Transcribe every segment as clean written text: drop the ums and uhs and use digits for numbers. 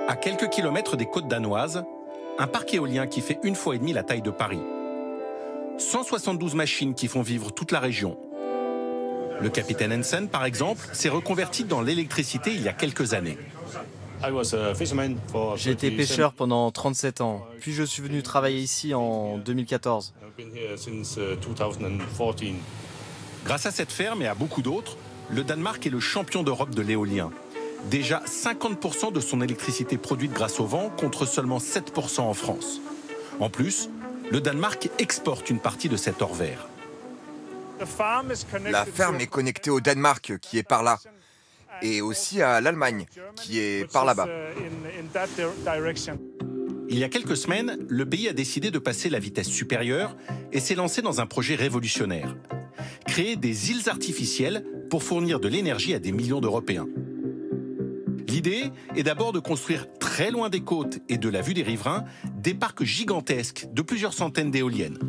À quelques kilomètres des côtes danoises, un parc éolien qui fait 1,5 fois la taille de Paris. 172 machines qui font vivre toute la région. Le capitaine Hansen, par exemple, s'est reconverti dans l'électricité il y a quelques années. J'ai été pêcheur pendant 37 ans, puis je suis venu travailler ici en 2014. Grâce à cette ferme et à beaucoup d'autres, le Danemark est le champion d'Europe de l'éolien. Déjà 50% de son électricité produite grâce au vent contre seulement 7% en France. En plus, le Danemark exporte une partie de cet or vert. La ferme est connectée au Danemark, qui est par là, et aussi à l'Allemagne, qui est par là-bas. Il y a quelques semaines, le pays a décidé de passer la vitesse supérieure et s'est lancé dans un projet révolutionnaire. Créer des îles artificielles pour fournir de l'énergie à des millions d'Européens. L'idée est d'abord de construire très loin des côtes et de la vue des riverains des parcs gigantesques de plusieurs centaines d'éoliennes.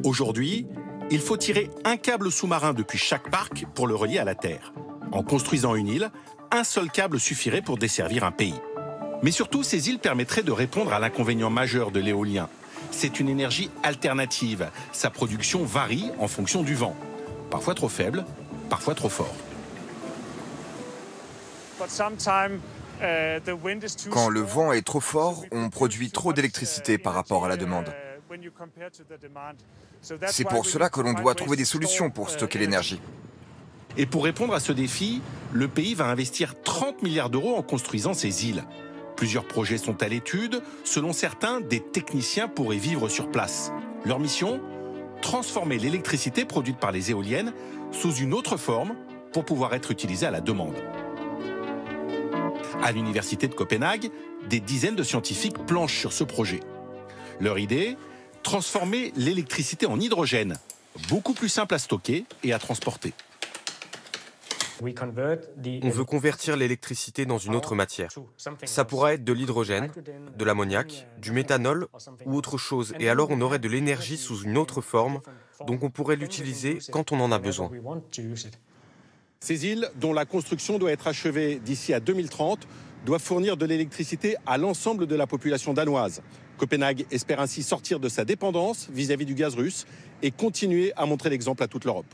Aujourd'hui, il faut tirer un câble sous-marin depuis chaque parc pour le relier à la Terre. En construisant une île, un seul câble suffirait pour desservir un pays. Mais surtout, ces îles permettraient de répondre à l'inconvénient majeur de l'éolien. C'est une énergie alternative. Sa production varie en fonction du vent. Parfois trop faible, parfois trop fort. Quand le vent est trop fort, on produit trop d'électricité par rapport à la demande. C'est pour cela que l'on doit trouver des solutions pour stocker l'énergie. Et pour répondre à ce défi, le pays va investir 30 milliards d'euros en construisant ces îles. Plusieurs projets sont à l'étude. Selon certains, des techniciens pourraient vivre sur place. Leur mission ? Transformer l'électricité produite par les éoliennes sous une autre forme pour pouvoir être utilisée à la demande. À l'université de Copenhague, des dizaines de scientifiques planchent sur ce projet. Leur idée ? Transformer l'électricité en hydrogène, beaucoup plus simple à stocker et à transporter. On veut convertir l'électricité dans une autre matière. Ça pourra être de l'hydrogène, de l'ammoniac, du méthanol ou autre chose. Et alors on aurait de l'énergie sous une autre forme, donc on pourrait l'utiliser quand on en a besoin. Ces îles, dont la construction doit être achevée d'ici à 2030, doivent fournir de l'électricité à l'ensemble de la population danoise. Copenhague espère ainsi sortir de sa dépendance vis-à-vis du gaz russe et continuer à montrer l'exemple à toute l'Europe.